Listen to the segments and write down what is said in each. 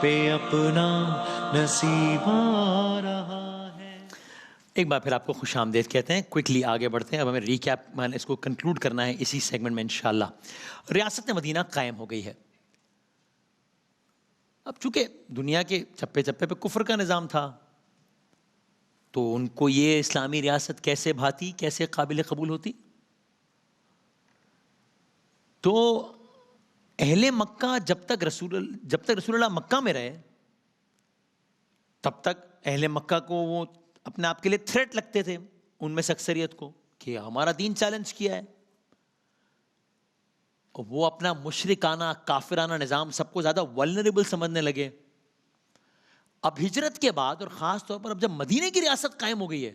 پہ اپنا نصیب آ رہا ہے. ایک بار پھر آپ کو خوش آمدید کہتے ہیں. کوئکلی آگے بڑھتے ہیں. اب ہمیں ریکیپ میں اس کو کنکلوڈ کرنا ہے اسی سیگمنٹ میں انشاءاللہ. ریاست مدینہ قائم ہو گئی ہے. اب چونکہ دنیا کے چپے چپے پہ کفر کا نظام تھا تو ان کو یہ اسلامی ریاست کیسے بھاتی, کیسے قابل قبول ہوتی؟ تو اہل مکہ جب تک رسول اللہ مکہ میں رہے تب تک اہل مکہ کو وہ اپنے آپ کے لیے تھریٹ لگتے تھے, ان میں سے اکثریت کو, کہ ہمارا دین چیلنج کیا ہے. وہ اپنا مشرکانہ کافرانہ نظام سب کو زیادہ ولنریبل سمجھنے لگے. اب ہجرت کے بعد اور خاص طور پر اب جب مدینے کی ریاست قائم ہو گئی ہے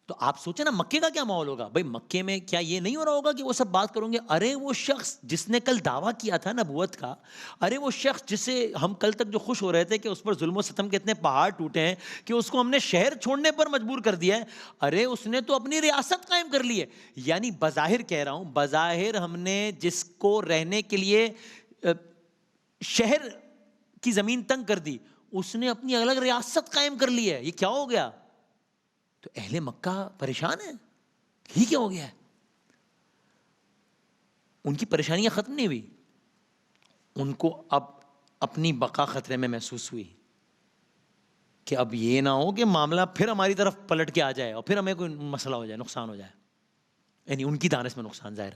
تو آپ سوچیں نا مکے کا کیا ماحول ہوگا. بھائی مکے میں کیا یہ نہیں ہو رہا ہوگا کہ وہ سب بات کریں گے, ارے وہ شخص جس نے کل دعویٰ کیا تھا نبوت کا, ارے وہ شخص جس سے ہم کل تک جو خوش ہو رہے تھے کہ اس پر ظلم و ستم کے اتنے پہاڑ ٹوٹے ہیں کہ اس کو ہم نے شہر چھوڑنے پر مجبور کر دیا ہے, ارے اس نے تو اپنی ریاست قائم کر لی ہے. یعنی بظاہر کہہ رہا ہوں, بظاہر ہم نے جس کو رہنے کے لیے شہر کی زمین تنگ کر دی, اس نے اپنی الگ ریاست قائم کر لی ہے. یہ کیا ہو گیا؟ تو اہل مکہ پریشان ہیں, یہ کیا ہو گیا ہے؟ ان کی پریشانیاں ختم نہیں ہوئی. ان کو اب اپنی بقا خطرے میں محسوس ہوئی کہ اب یہ نہ ہو کہ معاملہ پھر ہماری طرف پلٹ کے آ جائے اور پھر ہمیں کوئی مسئلہ ہو جائے, نقصان ہو جائے. یعنی ان کی دانش میں نقصان ظاہر.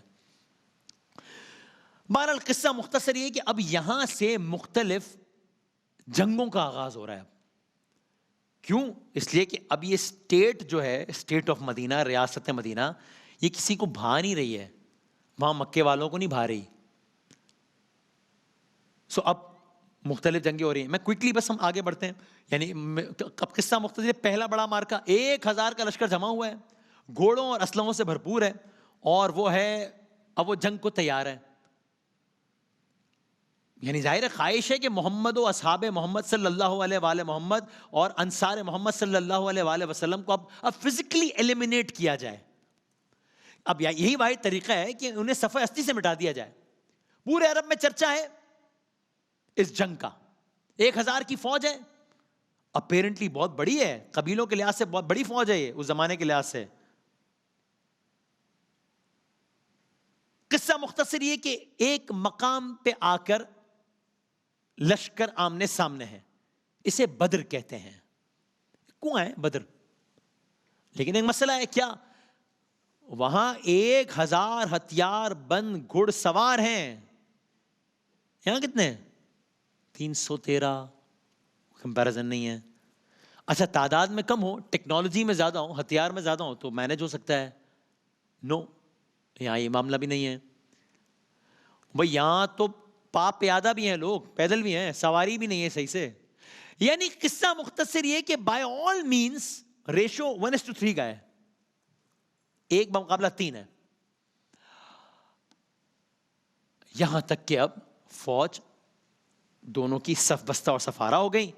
بہرحال قصہ مختصر یہ کہ اب یہاں سے مختلف جنگوں کا آغاز ہو رہا ہے. کیوں؟ اس لیے کہ اب یہ اسٹیٹ جو ہے, اسٹیٹ آف مدینہ, ریاست مدینہ, یہ کسی کو بھا نہیں رہی ہے, وہاں مکے والوں کو نہیں بھا رہی. سو اب مختلف جنگیں ہو رہی ہیں. میں کوئکلی بس ہم آگے بڑھتے ہیں. یعنی اب قصہ مختصر ہے. پہلا بڑا مارکا 1000 کا لشکر جمع ہوا ہے, گھوڑوں اور اسلحوں سے بھرپور ہے, اور وہ ہے اب وہ جنگ کو تیار ہے. یعنی ظاہر خواہش ہے کہ محمد و اصحاب محمد صلی اللہ علیہ وآلہ محمد اور انصار محمد صلی اللہ علیہ وآلہ وسلم کو اب فزیکلی ایلیمینیٹ کیا جائے. اب یہی واحد طریقہ ہے کہ انہیں صفحہ ہستی سے مٹا دیا جائے. پورے عرب میں چرچا ہے اس جنگ کا. 1000 کی فوج ہے, اپیرنٹلی بہت بڑی ہے, قبیلوں کے لحاظ سے بہت بڑی فوج ہے یہ اس زمانے کے لحاظ سے. قصہ مختصر یہ کہ ایک مقام پہ آ کر لشکر آمنے سامنے ہے, اسے بدر کہتے ہیں. کنواں ہے بدر, لیکن ایک مسئلہ ہے کیا, وہاں 1000 ہتھیار بند گھڑ سوار ہیں. یہاں کتنے؟ 313. کمپیریزن نہیں ہے. اچھا تعداد میں کم ہو, ٹیکنالوجی میں زیادہ ہو, ہتھیار میں زیادہ ہو تو مینج ہو سکتا ہے. نو, یہاں یہ معاملہ بھی نہیں ہے. بھائی یہاں تو پاپ پیادہ بھی ہیں, لوگ پیدل بھی ہیں, سواری بھی نہیں ہے صحیح سے. یعنی قصہ مختصر یہ کہ بائی آل مینس ریشو 1:3 کا ہے, 1 بمقابلہ 3 ہے. یہاں تک کہ اب فوج دونوں کی صف بستہ اور سفارہ ہو گئی.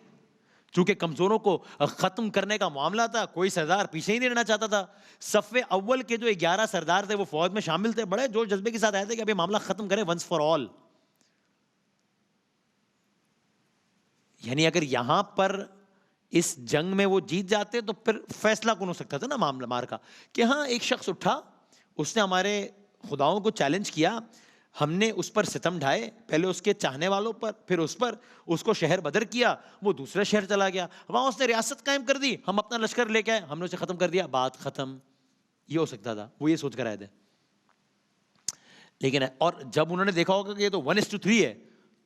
چونکہ کمزوروں کو ختم کرنے کا معاملہ تھا, کوئی سردار پیچھے ہی نہیں رہنا چاہتا تھا. صف اول کے جو 11 سردار تھے وہ فوج میں شامل تھے, بڑے جوش جذبے کے ساتھ آئے تھے کہ اب یہ معاملہ ختم کریں ونس فار آل. یعنی اگر یہاں پر اس جنگ میں وہ جیت جاتے تو پھر فیصلہ کون ہو سکتا تھا نا معاملہ مار کا, کہ ہاں ایک شخص اٹھا, اس نے ہمارے خداؤں کو چیلنج کیا, ہم نے اس پر ستم ڈھائے, پہلے اس کے چاہنے والوں پر, پھر اس پر, اس کو شہر بدر کیا, وہ دوسرے شہر چلا گیا, وہاں اس نے ریاست قائم کر دی, ہم اپنا لشکر لے کے آئے, ہم نے اسے ختم کر دیا, بات ختم. یہ ہو سکتا تھا, وہ یہ سوچ کر آئے تھے. لیکن اور جب انہوں نے دیکھا ہوگا کہ یہ تو 1:3 ہے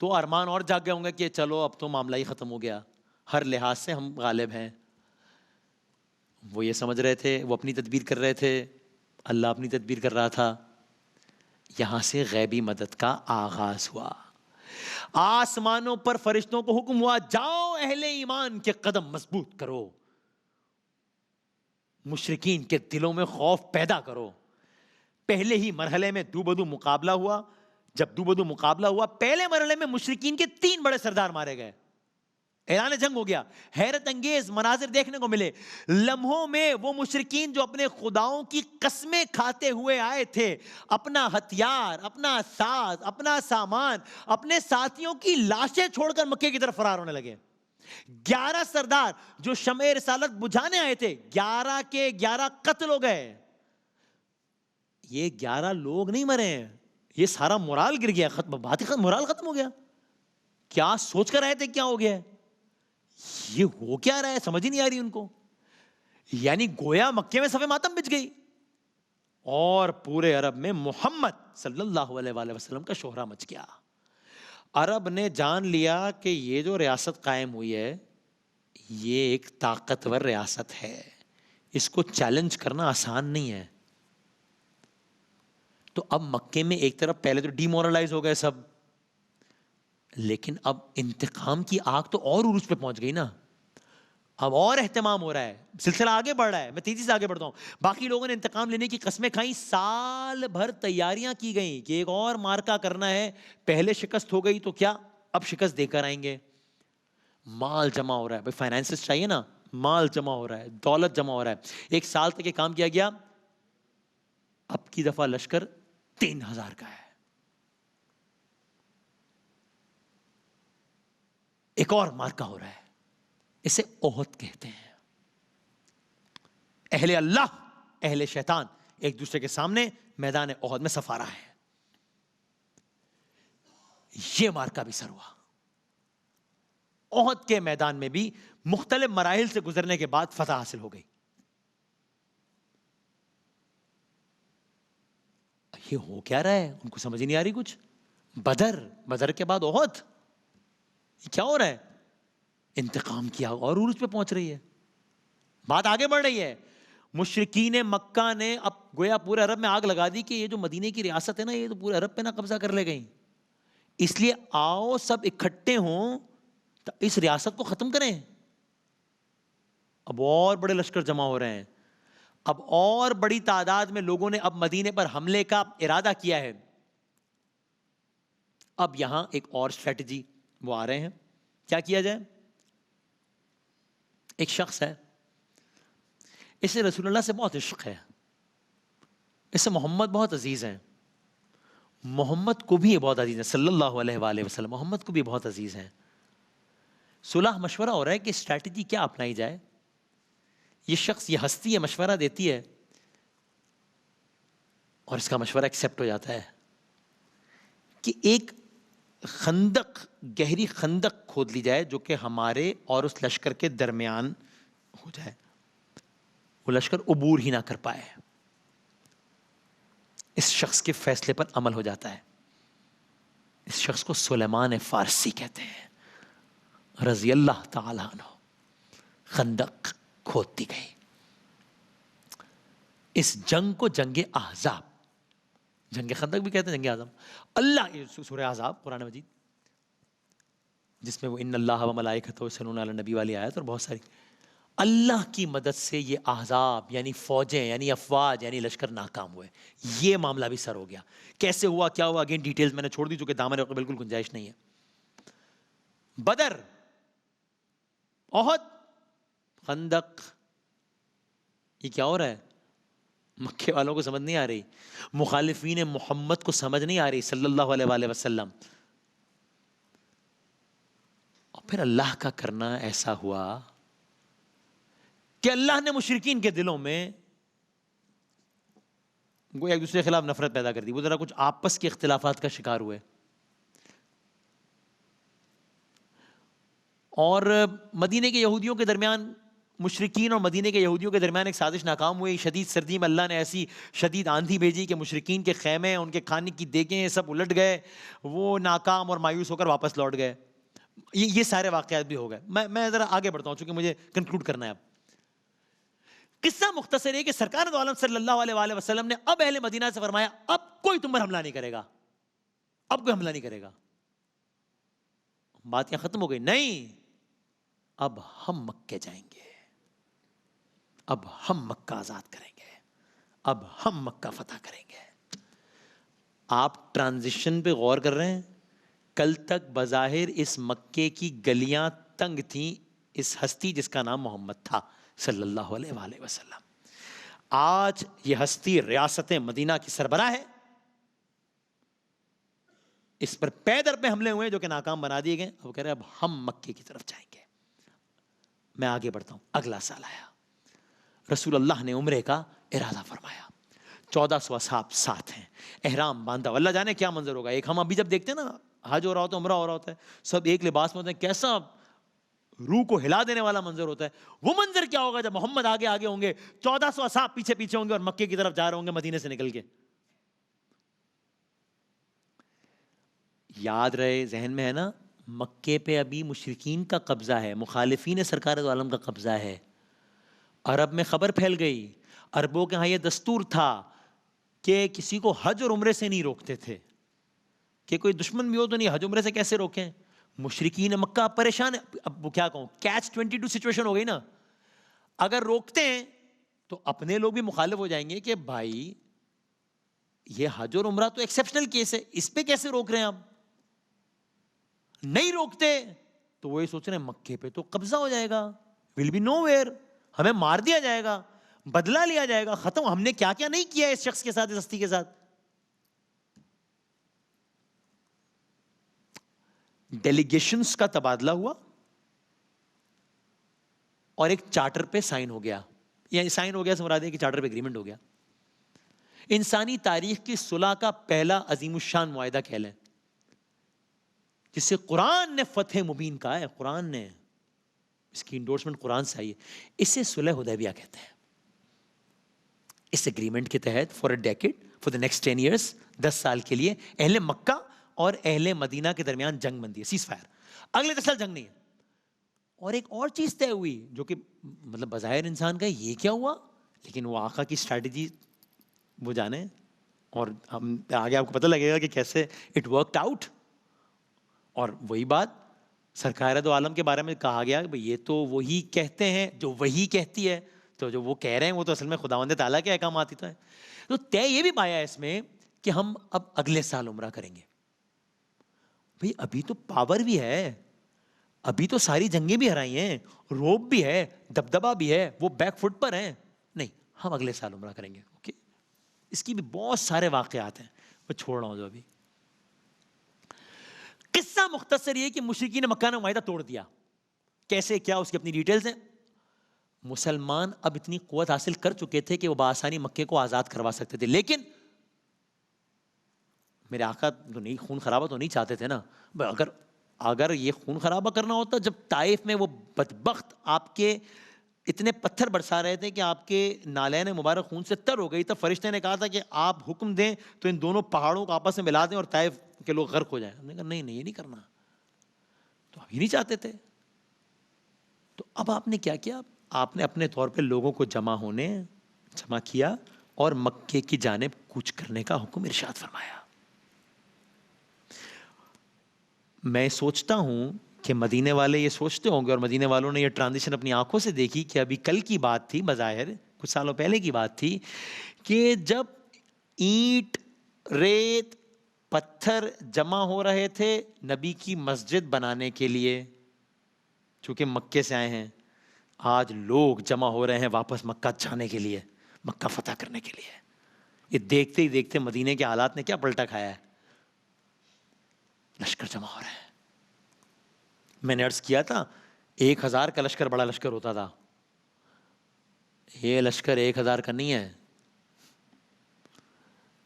تو ارمان اور جاگ گئے ہوں گے کہ چلو اب تو معاملہ ہی ختم ہو گیا, ہر لحاظ سے ہم غالب ہیں. وہ یہ سمجھ رہے تھے, وہ اپنی تدبیر کر رہے تھے, اللہ اپنی تدبیر کر رہا تھا. یہاں سے غیبی مدد کا آغاز ہوا. آسمانوں پر فرشتوں کو حکم ہوا, جاؤ اہل ایمان کے قدم مضبوط کرو, مشرکین کے دلوں میں خوف پیدا کرو. پہلے ہی مرحلے میں دو بدو مقابلہ ہوا. جب دو بدو مقابلہ ہوا, پہلے مرحلے میں مشرکین کے 3 بڑے سردار مارے گئے. اعلان جنگ ہو گیا. حیرت انگیز مناظر دیکھنے کو ملے. لمحوں میں وہ مشرکین جو اپنے خداؤں کی قسمیں کھاتے ہوئے آئے تھے، اپنا ہتھیار، اپنا ساز، اپنا سامان، اپنے ساتھیوں کی لاشیں چھوڑ کر مکے کی طرف فرار ہونے لگے. 11 سردار جو شمع رسالت بجھانے آئے تھے، 11 کے 11 قتل ہو گئے. یہ 11 لوگ نہیں مرے ہیں، یہ سارا مورال گر گیا، ختم، بات ہی ختم، مورال ختم ہو گیا. کیا سوچ کر آئے تھے کیا ہو گیا ہے؟ یہ ہو کیا رہا ہے سمجھ ہی نہیں آ رہی ان کو. یعنی گویا مکے میں صف ماتم بچ گئی اور پورے عرب میں محمد صلی اللہ علیہ وآلہ وسلم کا شہرہ مچ گیا. عرب نے جان لیا کہ یہ جو ریاست قائم ہوئی ہے یہ ایک طاقتور ریاست ہے، اس کو چیلنج کرنا آسان نہیں ہے. تو اب مکے میں ایک طرف پہلے تو ڈی مورلائز ہو گئے سب، لیکن اب انتقام کی آگ تو اور عروج پہ پہنچ گئی نا. اب اور اہتمام ہو رہا ہے، سلسلہ آگے بڑھ رہا ہے. میں تیزی سے آگے بڑھتا ہوں. باقی لوگوں نے انتقام لینے کی قسمیں کھائیں، سال بھر تیاریاں کی گئیں کہ ایک اور مارکا کرنا ہے. پہلے شکست ہو گئی تو کیا، اب شکست دے کر آئیں گے. مال جمع ہو رہا ہے، بھائی فائنانسز چاہیے نا، مال جمع ہو رہا ہے، دولت جمع ہو رہا ہے. 1 سال تک یہ کام کیا گیا. اب کی دفعہ لشکر 3000 کا ہے. ایک اور مارکا ہو رہا ہے، اسے احد کہتے ہیں. اہل اللہ اہل شیطان ایک دوسرے کے سامنے میدان احد میں سفارا ہے. یہ مارکا بھی سر ہوا. احد کے میدان میں بھی مختلف مراحل سے گزرنے کے بعد فتح حاصل ہو گئی. یہ ہو کیا رہا ہے ان کو سمجھ نہیں آ رہی کچھ. بدر کے بعد احد، یہ کیا ہو رہا ہے؟ انتقام کیا اور عروج پہ پہنچ رہی ہے، بات آگے بڑھ رہی ہے. مشرکین مکہ نے اب گویا پورے عرب میں آگ لگا دی کہ یہ جو مدینے کی ریاست ہے نا، یہ تو پورے عرب پہ نہ قبضہ کر لے گئی. اس لیے آؤ سب اکٹھے ہوں تو اس ریاست کو ختم کریں. اب اور بڑے لشکر جمع ہو رہے ہیں، اب اور بڑی تعداد میں لوگوں نے اب مدینے پر حملے کا ارادہ کیا ہے. اب یہاں ایک اور اسٹریٹجی وہ آ رہے ہیں. کیا کیا جائے؟ ایک شخص ہے، اسے رسول اللہ سے بہت عشق ہے، اسے محمد بہت عزیز ہیں، محمد کو بھی یہ بہت عزیز ہیں صلی اللہ علیہ وآلہ وسلم، محمد کو بھی بہت عزیز ہیں. صلح مشورہ ہو رہا ہے کہ اسٹریٹجی کیا اپنائی جائے. یہ شخص، یہ ہستی ہے، مشورہ دیتی ہے اور اس کا مشورہ ایکسیپٹ ہو جاتا ہے کہ ایک خندق، گہری خندق کھود لی جائے جو کہ ہمارے اور اس لشکر کے درمیان ہو جائے، وہ لشکر عبور ہی نہ کر پائے. اس شخص کے فیصلے پر عمل ہو جاتا ہے. اس شخص کو سلیمان فارسی کہتے ہیں رضی اللہ تعالی عنہ. خندق کھود دی گئی. اس جنگ کو جنگ احزاب، جنگ خندق بھی کہتے ہیں، جنگ اعظم. اللہ، سورہ احزاب قرآن مجید جس میں وہ ان اللہ و ملائکتہ یصلون علی النبی والی آیت اور بہت ساری، اللہ کی مدد سے یہ احزاب یعنی فوجیں، یعنی افواج، یعنی لشکر ناکام ہوئے. یہ معاملہ بھی سر ہو گیا. کیسے ہوا، کیا ہوا، اگین ڈیٹیلز میں نے چھوڑ دی چونکہ دامن وقت بالکل گنجائش نہیں ہے. بدر، احد، خندق، یہ کیا ہو رہا ہے؟ مکے والوں کو سمجھ نہیں آ رہی، مخالفین محمد کو سمجھ نہیں آ رہی صلی اللہ علیہ وآلہ وسلم. اور پھر اللہ کا کرنا ایسا ہوا کہ اللہ نے مشرکین کے دلوں میں ایک دوسرے کے خلاف نفرت پیدا کر دی. وہ ذرا کچھ آپس کے اختلافات کا شکار ہوئے اور مدینے کے یہودیوں کے درمیان، مشرکین اور مدینے کے یہودیوں کے درمیان ایک سازش ناکام ہوئی. شدید سردی میں اللہ نے ایسی شدید آندھی بھیجی کہ مشرکین کے خیمے، ان کے کھانے کی دیگیں سب الٹ گئے. وہ ناکام اور مایوس ہو کر واپس لوٹ گئے. یہ سارے واقعات بھی ہو گئے. میں ذرا آگے بڑھتا ہوں چونکہ مجھے کنکلوڈ کرنا ہے. اب قصہ مختصر ہے کہ سرکار دو عالم صلی اللہ علیہ وآلہ وسلم نے اب اہل مدینہ سے فرمایا اب کوئی تم پر حملہ نہیں کرے گا، اب کوئی حملہ نہیں کرے گا. بات یہاں ختم ہو گئی؟ نہیں، اب ہم مکے جائیں گے، اب ہم مکہ آزاد کریں گے، اب ہم مکہ فتح کریں گے. آپ ٹرانزیشن پہ غور کر رہے ہیں؟ کل تک بظاہر اس مکے کی گلیاں تنگ تھیں اس ہستی جس کا نام محمد تھا صلی اللہ علیہ وآلہ وسلم. آج یہ ہستی ریاست مدینہ کی سربراہ ہے. اس پر پے در پہ حملے ہوئے جو کہ ناکام بنا دیے گئے. وہ کہہ رہے اب ہم مکے کی طرف جائیں گے. میں آگے بڑھتا ہوں. اگلا سال آیا, رسول اللہ نے عمرے کا ارادہ فرمایا. 1400 اصحاب ساتھ ہیں, احرام باندھا. اللہ جانے کیا منظر ہوگا. ایک ہم ابھی جب دیکھتے ہیں نا, حج ہو رہا ہوتا ہے, عمرہ ہو رہا ہوتا ہے, سب ایک لباس میں ہوتے ہیں, کیسا روح کو ہلا دینے والا منظر ہوتا ہے. وہ منظر کیا ہوگا جب محمد آگے آگے ہوں گے, 1400 اصحاب پیچھے پیچھے ہوں گے اور مکے کی طرف جا رہے ہوں گے مدینے سے نکل کے. یاد رہے, ذہن میں ہے نا, مکے پہ ابھی مشرکین کا قبضہ ہے, مخالفین سرکار دو عالم کا قبضہ ہے. عرب میں خبر پھیل گئی. عربوں کے ہاں یہ دستور تھا کہ کسی کو حج اور عمرے سے نہیں روکتے تھے, کہ کوئی دشمن بھی ہو تو نہیں, حج عمرے سے کیسے روکیں. مشرکین مکہ پریشان ہے. اب وہ کیا کہوں, کیچ 22 سچویشن ہو گئی نا. اگر روکتے ہیں تو اپنے لوگ بھی مخالف ہو جائیں گے کہ بھائی یہ حج اور عمرہ تو ایکسیپشنل کیس ہے, اس پہ کیسے روک رہے ہیں آپ. نہیں روکتے تو وہ یہ سوچ رہے ہیں مکے پہ تو قبضہ ہو جائے گا, ول بی نو ویئر, ہمیں مار دیا جائے گا, بدلہ لیا جائے گا, ختم. ہم نے کیا کیا نہیں کیا اس شخص کے ساتھ, اس ہستی کے ساتھ. ڈیلیگیشنز کا تبادلہ ہوا اور ایک چارٹر پہ سائن ہو گیا. یعنی سائن ہو گیا سے مراد ہے کہ چارٹر پہ اگریمنٹ ہو گیا. انسانی تاریخ کی صلح کا پہلا عظیم الشان معاہدہ کہہ لیں, جسے قرآن نے فتح مبین کہا ہے. قرآن نے اس کی انڈورسمنٹ قرآن سے آئی ہے. اسے صلح حدیبیہ کہتے ہیں. اس اگریمنٹ کے تحت for a decade, for the next 10 years, 10 سال کے لیے اہل مکہ اور اہل مدینہ کے درمیان جنگ بندی ہے, سیز فائر. اگلے 10 سال جنگ نہیں ہے. اور ایک اور چیز طے ہوئی جو کہ مطلب بظاہر انسان کا یہ کیا ہوا, لیکن وہ آقا کی اسٹریٹجی وہ جانے, اور ہم آگے آپ کو پتہ لگے گا کہ کیسے اٹ ورکڈ آؤٹ. اور وہی بات سرکار دو عالم کے بارے میں کہا گیا کہ یہ تو وہی کہتے ہیں جو وہی کہتی ہے, تو جو وہ کہہ رہے ہیں وہ تو اصل میں خداوند تعالیٰ کے احکامات ہی تو ہے. تو طے یہ بھی پایا اس میں کہ ہم اب اگلے سال عمرہ کریں گے. بھئی ابھی تو پاور بھی ہے, ابھی تو ساری جنگیں بھی ہرائی ہیں, روب بھی ہے, دبدبا بھی ہے, وہ بیک فٹ پر ہیں. نہیں, ہم اگلے سال عمرہ کریں گے. اوکے, اس کی بھی بہت سارے واقعات ہیں, میں چھوڑ رہا ہوں جو ابھی. قصہ مختصر یہ کہ مشرکین مکہ نے معاہدہ توڑ دیا. کیسے کیا, اس کی اپنی ڈیٹیلز ہیں. مسلمان اب اتنی قوت حاصل کر چکے تھے کہ وہ بآسانی مکے کو آزاد کروا سکتے تھے, لیکن میرے آقا تو نہیں, خون خرابہ تو نہیں چاہتے تھے نا. اگر یہ خون خرابہ کرنا ہوتا, جب طائف میں وہ بدبخت آپ کے اتنے پتھر برسا رہے تھے کہ آپ کے نالین مبارک خون سے تر ہو گئی, تب فرشتے نے کہا تھا کہ آپ حکم دیں تو ان دونوں پہاڑوں کو آپس میں ملا دیں اور طائف کے لوگ غرق ہو جائیں. ہم نے کہا نہیں یہ نہیں کرنا, تو اب ہی نہیں چاہتے تھے. تو اب آپ نے کیا کیا, آپ نے اپنے طور پہ لوگوں کو جمع کیا اور مکے کی جانب کوچ کرنے کا حکم ارشاد فرمایا. میں سوچتا ہوں کہ مدینے والے یہ سوچتے ہوں گے, اور مدینے والوں نے یہ ٹرانزیشن اپنی آنکھوں سے دیکھی کہ ابھی کل کی بات تھی, بظاہر کچھ سالوں پہلے کی بات تھی, کہ جب اینٹ, ریت, پتھر جمع ہو رہے تھے نبی کی مسجد بنانے کے لیے, چونکہ مکے سے آئے ہیں, آج لوگ جمع ہو رہے ہیں واپس مکہ جانے کے لیے, مکہ فتح کرنے کے لیے. یہ دیکھتے ہی دیکھتے مدینے کے حالات نے کیا پلٹا کھایا ہے, لشکر جمع ہو رہے ہیں. میں نے عرض کیا تھا 1000 کا لشکر بڑا لشکر ہوتا تھا, یہ لشکر 1000 کا نہیں ہے,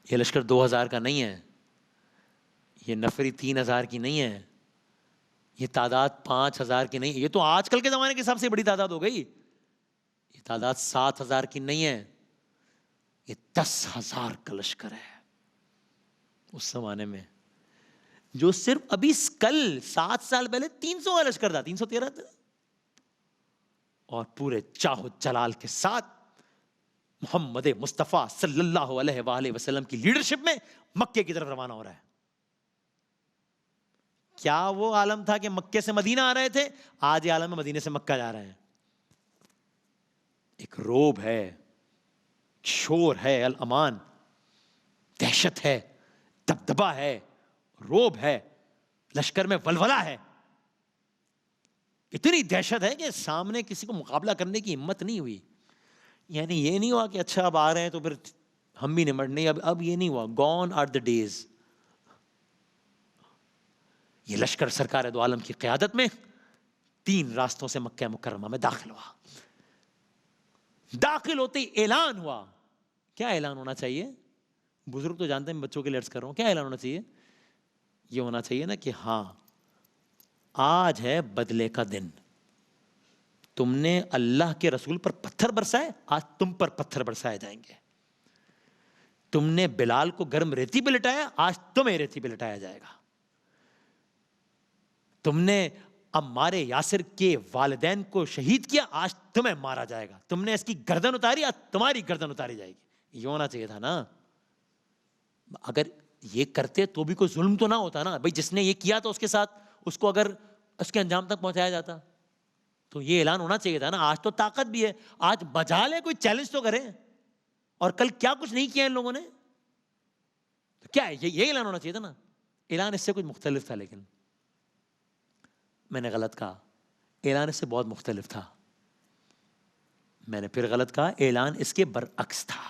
یہ لشکر 2000 کا نہیں ہے, یہ نفری 3000 کی نہیں ہے, یہ تعداد 5000 کی نہیں ہے. یہ تو آج کل کے زمانے کے حساب سے بڑی تعداد ہو گئی. یہ تعداد 7000 کی نہیں ہے, یہ 10,000 کا لشکر ہے. اس زمانے میں جو صرف ابھی کل 7 سال پہلے 300 کا لشکر تھا, 313 تھا, اور پورے چاہو جلال کے ساتھ محمد مصطفیٰ صلی اللہ علیہ وآلہ وسلم کی لیڈرشپ میں مکے کی طرف روانہ ہو رہا ہے. کیا وہ عالم تھا کہ مکے سے مدینہ آ رہے تھے, آج یہ عالم ہے مدینے سے مکہ جا رہے ہیں. ایک روب ہے, شور ہے, الامان, دہشت ہے, دبدبا ہے, روب ہے, لشکر میں ولولہ ہے. اتنی دہشت ہے کہ سامنے کسی کو مقابلہ کرنے کی ہمت نہیں ہوئی. یعنی یہ نہیں ہوا کہ اچھا اب آ رہے ہیں تو پھر ہم بھی نمٹ نہیں. اب یہ نہیں ہوا. Gone are the days. یہ لشکر سرکار دو عالم کی قیادت میں 3 راستوں سے مکہ مکرمہ میں داخل ہوا. داخل ہوتے ہی اعلان ہوا. کیا اعلان ہونا چاہیے؟ بزرگ تو جانتے ہیں, بچوں کے لیے عرض کر رہا ہوں. کیا اعلان ہونا چاہیے؟ یہ ہونا چاہیے نا کہ ہاں آج ہے بدلے کا دن. تم نے اللہ کے رسول پر پتھر برسائے, آج تم پر پتھر برسائے جائیں گے. تم نے بلال کو گرم ریتی پہ لٹایا, آج تمہیں ریتی پہ لٹایا جائے گا. تم نے عمار یاسر کے والدین کو شہید کیا, آج تمہیں مارا جائے گا. تم نے اس کی گردن اتاری, آج تمہاری گردن اتاری جائے گی. یہ ہونا چاہیے تھا نا. اگر یہ کرتے تو بھی کوئی ظلم تو نہ ہوتا نا بھائی. جس نے یہ کیا تو اس کے ساتھ اس کو اگر اس کے انجام تک پہنچایا جاتا تو یہ اعلان ہونا چاہیے تھا نا. آج تو طاقت بھی ہے, آج بجا لے, کوئی چیلنج تو کرے. اور کل کیا کچھ نہیں کیا ان لوگوں نے, تو کیا ہے یہ اعلان ہونا چاہیے تھا نا. اعلان اس سے کچھ مختلف تھا, لیکن میں نے غلط کہا. اعلان اس سے بہت مختلف تھا. میں نے پھر غلط کہا. اعلان اس کے برعکس تھا.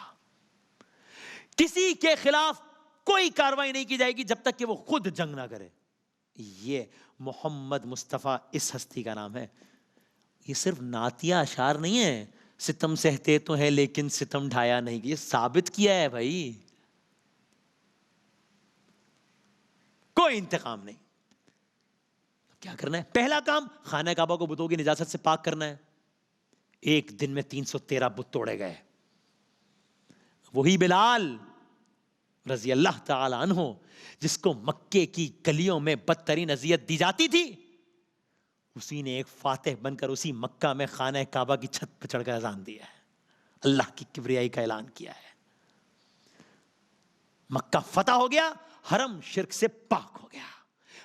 کسی کے خلاف کوئی کاروائی نہیں کی جائے گی جب تک کہ وہ خود جنگ نہ کرے. یہ محمد مصطفیٰ اس ہستی کا نام ہے. یہ صرف نعتیہ اشعار نہیں ہے, ستم سہتے تو ہے لیکن ستم ڈھایا نہیں. یہ ثابت کیا ہے بھائی, کوئی انتقام نہیں. کیا کرنا ہے؟ پہلا کام خانہ کعبہ کو بتوں کی نجاست سے پاک کرنا ہے. ایک دن میں 313 بت توڑے گئے. وہی بلال رضی اللہ تعالی عنہ جس کو مکے کی گلیوں میں بدترین اذیت دی جاتی تھی, اسی نے ایک فاتح بن کر اسی مکہ میں خانہ کعبہ کی چھت پہ چڑھ کر اذان دیا ہے, اللہ کی کبریائی کا اعلان کیا ہے. مکہ فتح ہو گیا, حرم شرک سے پاک ہو گیا.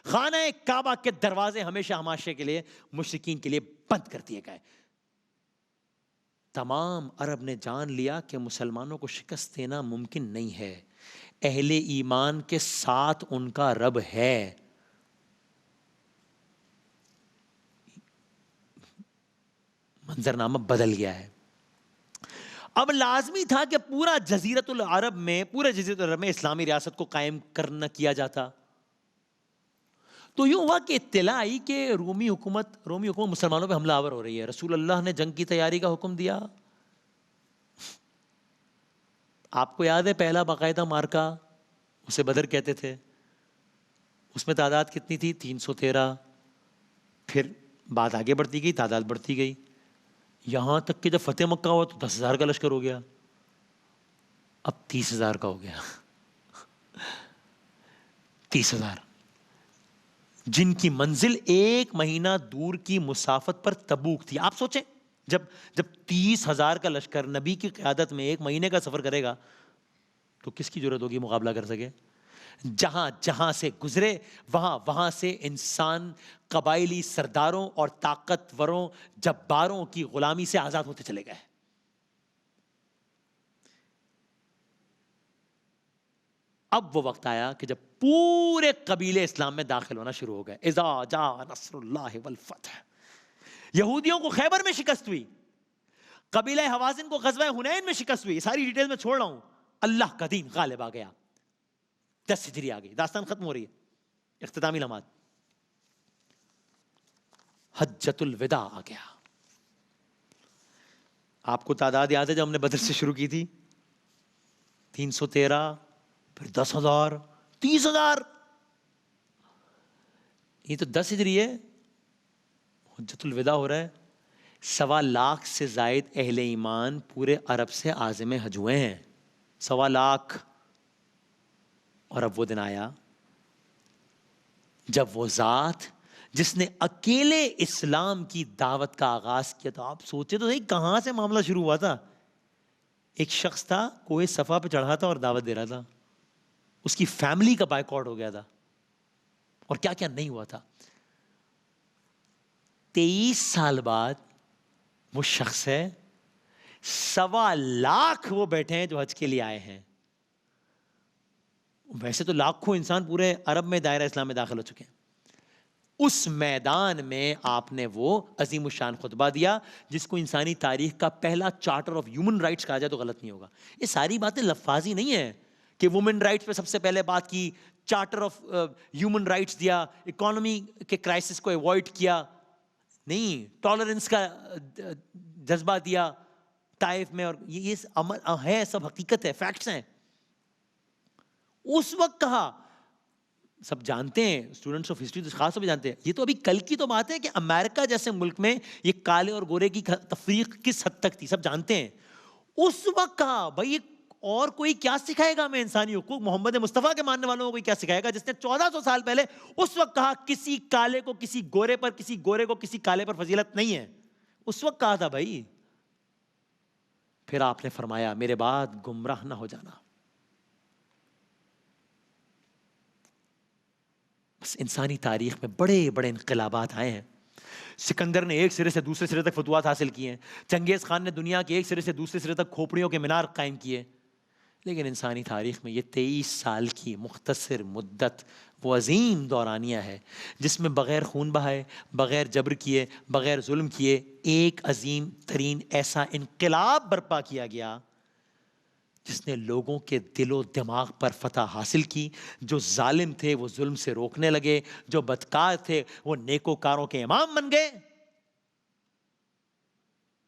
خانہ کعبہ کے دروازے ہمیشہ ہمیشہ کے لیے مشرکین کے لیے بند کر دیے گئے. تمام عرب نے جان لیا کہ مسلمانوں کو شکست دینا ممکن نہیں ہے. اہل ایمان کے ساتھ ان کا رب ہے. منظرنامہ بدل گیا ہے. اب لازمی تھا کہ پورا جزیرت العرب میں اسلامی ریاست کو قائم کرنا کیا جاتا. تو یوں ہوا کہ اطلاع آئی کہ رومی حکومت مسلمانوں پہ حملہ آور ہو رہی ہے. رسول اللہ نے جنگ کی تیاری کا حکم دیا. آپ کو یاد ہے پہلا باقاعدہ مارکا, اسے بدر کہتے تھے, اس میں تعداد کتنی تھی؟ 313. پھر بات آگے بڑھتی گئی, تعداد بڑھتی گئی, یہاں تک کہ جب فتح مکہ ہوا تو 10,000 کا لشکر ہو گیا, اب 30,000 کا ہو گیا. 30,000 جن کی منزل 1 مہینہ دور کی مسافت پر تبوک تھی. آپ سوچیں جب 30,000 کا لشکر نبی کی قیادت میں 1 مہینے کا سفر کرے گا تو کس کی ضرورت ہوگی مقابلہ کر سکے؟ جہاں سے گزرے وہاں سے انسان قبائلی سرداروں اور طاقتوروں جباروں کی غلامی سے آزاد ہوتے چلے گئے. اب وہ وقت آیا کہ جب پورے قبیلے اسلام میں داخل ہونا شروع ہو گئے. اذا جاء نصر اللہ والفتح. یہودیوں کو خیبر میں شکست ہوئی, قبیلہ حوازن کو غزوہ حنین میں شکست ہوئی. ساری ڈیٹیل میں چھوڑ رہا ہوں. اللہ کا دین غالب آ گیا. 10 ہجری آ گئی, داستان ختم ہو رہی ہے. اختتامی لمحات, حجۃ الوداع آ گیا. آپ کو تعداد یاد ہے جب ہم نے بدر سے شروع کی تھی؟ 313, پھر 10,000, 30,000. یہ تو 10 ہجری ہے, حجۃ الوداع ہو رہا ہے. 1.25 لاکھ سے زائد اہل ایمان پورے عرب سے عازم حج ہوئے ہیں. 1.25 لاکھ. اور اب وہ دن آیا جب وہ ذات جس نے اکیلے اسلام کی دعوت کا آغاز کیا تھا. آپ سوچے تو صحیح کہاں سے معاملہ شروع ہوا تھا. ایک شخص تھا, کوئی صفا پہ چڑھا تھا اور دعوت دے رہا تھا. اس کی فیملی کا بائیکاٹ ہو گیا تھا اور کیا کیا نہیں ہوا تھا. 23 سال بعد وہ شخص ہے, 1.25 لاکھ وہ بیٹھے ہیں جو حج کے لیے آئے ہیں. ویسے تو لاکھوں انسان پورے عرب میں دائرہ اسلام میں داخل ہو چکے ہیں. اس میدان میں آپ نے وہ عظیم الشان خطبہ دیا جس کو انسانی تاریخ کا پہلا چارٹر آف ہیومن رائٹس کہا جائے تو غلط نہیں ہوگا. یہ ساری باتیں لفاظی نہیں ہیں کہ وومن رائٹس پہ سب سے پہلے بات کی, چارٹر آف ہیومن رائٹس دیا, اکانومی کے کرائسس کو ایوائڈ کیا, نہیں, ٹالرنس کا جذبہ دیا طائف میں, اور یہ عمل ہے, سب حقیقت ہے, فیکٹس ہیں. اس وقت کہا, سب جانتے ہیں, اسٹوڈنٹس آف ہسٹری تو خاص طور پہ جانتے ہیں, یہ تو ابھی کل کی تو بات ہے کہ امریکہ جیسے ملک میں یہ کالے اور گورے کی تفریق کس حد تک تھی, سب جانتے ہیں. اس وقت کہا بھائی اور کوئی کیا سکھائے گا ہمیں انسانی حقوق, محمد مصطفیٰ کے ماننے والوں کو کوئی کیا سکھائے گا, جس نے 1400 سال پہلے اس وقت کہا کسی کالے کو کسی گورے پر, کسی گورے کو کسی کالے پر فضیلت نہیں ہے. اس وقت کہا تھا بھائی. پھر آپ نے فرمایا میرے بعد گمراہ نہ ہو جانا. بس انسانی تاریخ میں بڑے بڑے انقلابات آئے ہیں. سکندر نے ایک سرے سے دوسرے سرے تک فتوحات حاصل کیے ہیں, چنگیز خان نے دنیا کے ایک سرے سے دوسرے سرے تک کھوپڑیوں کے مینار قائم کیے. لیکن انسانی تاریخ میں یہ 23 سال کی مختصر مدت وہ عظیم دورانیہ ہے جس میں بغیر خون بہائے, بغیر جبر کیے, بغیر ظلم کیے ایک عظیم ترین ایسا انقلاب برپا کیا گیا جس نے لوگوں کے دل و دماغ پر فتح حاصل کی. جو ظالم تھے وہ ظلم سے روکنے لگے, جو بدکار تھے وہ نیکوکاروں کے امام بن گئے.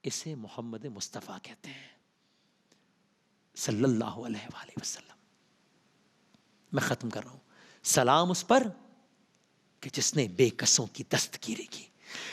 اسے محمد مصطفیٰ کہتے ہیں صلی اللہ علیہ وآلہ وسلم. میں ختم کر رہا ہوں. سلام اس پر کہ جس نے بے کسوں کی دستگیری کی,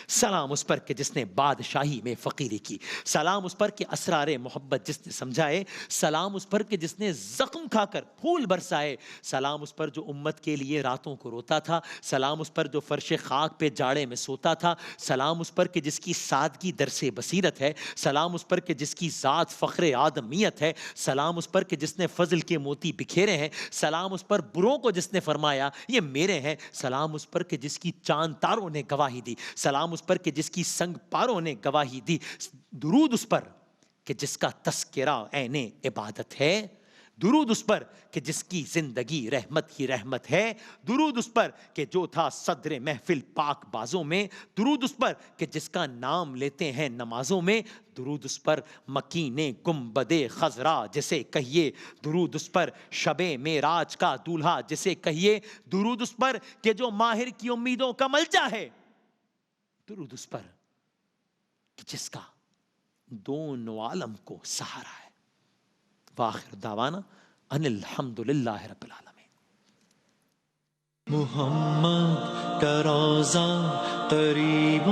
سلام اس پر کہ جس نے بادشاہی میں فقیری کی, سلام اس پر کہ اسرار محبت جس نے سمجھائے, سلام اس پر کہ جس نے زخم کھا کر پھول برسائے, سلام اس پر جو امت کے لیے راتوں کو روتا تھا, سلام اس پر جو فرش خاک پہ جاڑے میں سوتا تھا, سلام اس پر کہ جس کی سادگی درس بصیرت ہے, سلام اس پر کہ جس کی ذات فخر آدمیت ہے, سلام اس پر کہ جس نے فضل کے موتی بکھیرے ہیں, سلام اس پر بروں کو جس نے فرمایا یہ میرے ہیں, سلام اس پر کہ جس کی چاند تاروں نے گواہی دی, سلام اس پر کہ جس کی سنگ پاروں نے گواہی دی, درود اس پر کہ جس کا تذکرہ عین عبادت ہے, درود اس پر کہ جس کی زندگی رحمت ہی رحمت ہے, درود اس پر کہ جو تھا صدر محفل پاک بازوں میں, درود اس پر کہ جس کا نام لیتے ہیں نمازوں میں, درود اس پر مکین گنبد خضرا جسے کہیے, درود اس پر شب معراج کا دولہا جسے کہیے, درود اس پر کہ جو ماہر کی امیدوں کا ملجا ہے, درود اس پر کہ جس کا دونوں عالم کو سہارا ہے. وآخر دعوانا ان الحمد للہ رب العالمین. محمد کا روضہ قریب